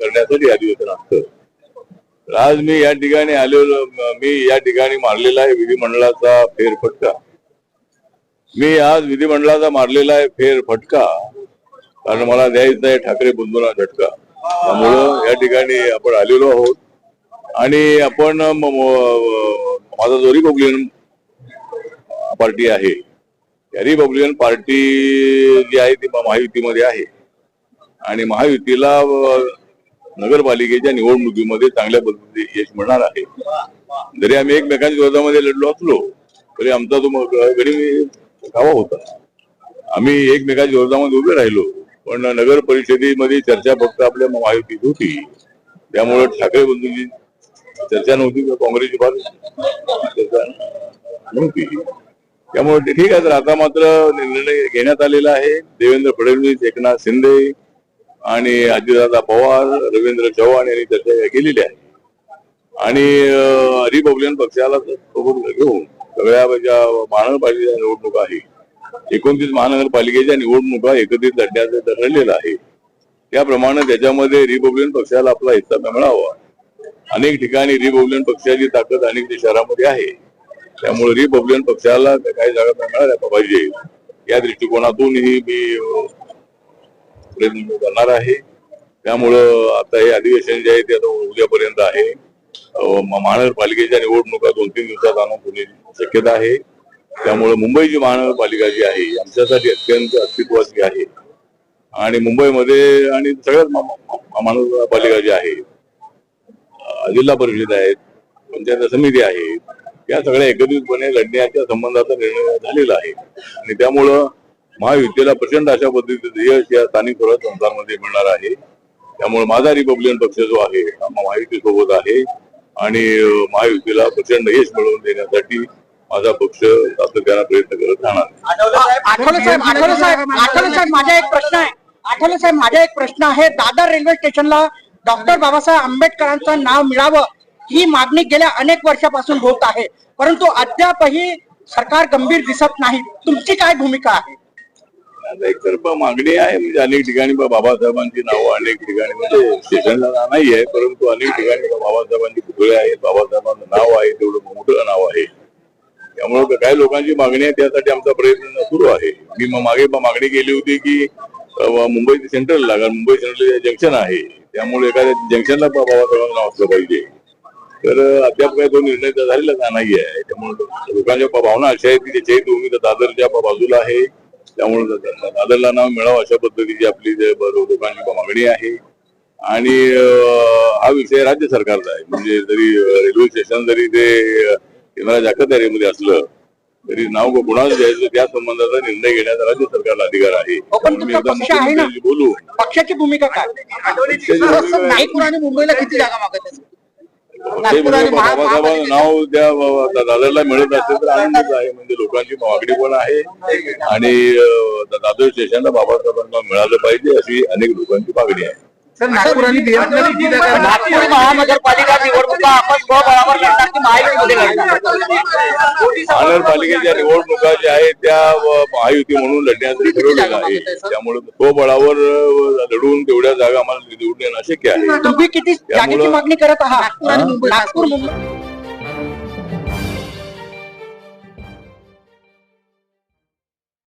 करण्यासाठी अधिवेशन असतं। आज मी या ठिकाणी आलेलो, मी या ठिकाणी मारलेला आहे विधिमंडळाचा फेरफटका। मी आज विधिमंडळाचा मारलेला आहे फेरफटका, कारण मला द्यायचा आहे ठाकरे बंधूंना झटका। त्यामुळं या ठिकाणी आपण आलेलो आहोत आणि आपण माझा जो रिपब्लिकन पार्टी आहे, या रिपब्लिकन पार्टी जी आहे ती महायुतीमध्ये आहे आणि महायुतीला नगरपालिकेच्या निवडणुकीमध्ये चांगल्या पद्धतीने यश मिळणार आहे। जरी आम्ही एकमेकांच्या विरोधामध्ये लढलो असलो तरी आमचा तो गडी गावा होता, आम्ही एकमेकांच्या विरोधामध्ये उभे राहिलो, पण नगर परिषदेमध्ये चर्चा फक्त आपल्या महायुतीत होती। त्यामुळे ठाकरे बंधूंची चर्चा नव्हती किंवा काँग्रेसची चर्चा नव्हती। त्यामुळे ते ठीक आहे। तर आता मात्र निर्णय घेण्यात आलेला आहे। देवेंद्र फडणवीस, एकनाथ शिंदे आणि अजितदादा पवार, रवींद्र चव्हाण यांनी चर्चा केलेली आहे आणि रिपब्लिकन पक्षाला सोबत घेऊन सगळ्या ज्या महानगरपालिकेच्या निवडणुका आहे, 29 महानगरपालिकेच्या निवडणुका एकत्रित लढण्याचं ठरलेलं आहे। त्याप्रमाणे त्याच्यामध्ये रिपब्लिकन पक्षाला आपला हिस्सा मिळावा। अनेक ठिकाणी रिपब्लिकन पक्षाची ताकद अनेक शहरामध्ये आहे, त्यामुळे रिपब्लिकन पक्षाला काही जागा मिळाल्या पाहिजे या दृष्टिकोनातूनही मी प्रयत्न करणार आहे। त्यामुळं आता हे अधिवेशन जे आहे ते आता उद्यापर्यंत आहे। महानगरपालिकेच्या निवडणुका 2-3 दिवसात आणून होण्याची शक्यता आहे। त्यामुळे मुंबईची महानगरपालिका जी आहे आमच्यासाठी अत्यंत अस्तित्वाची आहे आणि मुंबईमध्ये आणि सगळ्यात महानगरपालिका जी आहे, जिल्हा परिषद आहेत, पंचायत समिती आहे, या सगळ्या एकत्रितपणे लढण्याच्या संबंधाचा निर्णय झालेला आहे आणि त्यामुळं महायुतीला प्रचंड अशा पद्धतीचं यश या स्थानिक स्वराज्य संस्थांमध्ये मिळणार आहे। त्यामुळे माझा रिपब्लिकन पक्ष जो आहे महायुती सोबत आहे आणि महायुतीला प्रचंड यश मिळवून देण्यासाठी माझा पक्ष सातत्याने प्रयत्न करत राहणार। आठवले साहेब माझा एक प्रश्न आहे। दादर रेल्वे स्टेशनला डॉक्टर बाबासाहेब आंबेडकरांचं नाव मिळावं ही मागणी गेल्या अनेक वर्षापासून होत आहे, परंतु अद्यापही सरकार गंभीर दिसत नाही। तुमची काय भूमिका आहे? एकतर मागणी आहे, म्हणजे अनेक ठिकाणी बाबासाहेबांची नावं अनेक ठिकाणी, म्हणजे स्टेशनला नाही आहे परंतु अनेक ठिकाणी बाबासाहेबांची पुतळे आहेत, बाबासाहेबांचं नाव आहे, तेवढं मोठं नाव आहे। त्यामुळे काही लोकांची मागणी आहे, त्यासाठी आमचा प्रयत्न सुरू आहे। मी मागे मागणी केली होती की मुंबई सेंट्रल लागा, मुंबई सेंट्रल जंक्शन आहे, त्यामुळे एखाद्या जंक्शनला बाबासाहेबांचं नाव असलं पाहिजे। तर अद्याप काही तो निर्णय झालेला नाही आहे। त्यामुळे लोकांच्या भावना अशा आहेत की त्याच्याही तुम्ही दादरच्या बाजूला आहे, त्यामुळे दादरला नाव मिळावं अशा पद्धतीची आपली लोकांची मागणी आहे आणि हा विषय राज्य सरकारचा आहे। म्हणजे जरी रेल्वे स्टेशन जरी ते केंद्राच्या अखत्यारीमध्ये असलं तरी नाव कोणाला द्यायचं त्या संबंधाचा निर्णय घेण्याचा राज्य सरकारला अधिकार आहे। बोलू पक्षाची भूमिका काय? मुंबईला किती जागा मागत बाबासाहेबांचं नाव त्या दादरला मिळत असेल तर आनंदच आहे। म्हणजे लोकांची मागणी पण आहे आणि दादर स्टेशनला बाबासाहेबांना मिळालं पाहिजे अशी अनेक लोकांची मागणी आहे। नागपूर महानगरपालिका निवडणुका आपण स्वबळावर लढणार की महायुतीमध्ये लढणार? महानगरपालिकेच्या निवडणुका ज्या आहेत त्या महायुती म्हणून लढण्याचं ठरवलेलं आहे, त्यामुळे स्वबळावर लढून तेवढ्या जागा आम्हाला निवडून येणं शक्य आहे। तुम्ही किती जागेची मागणी करत आहात? नागपूर मुंबई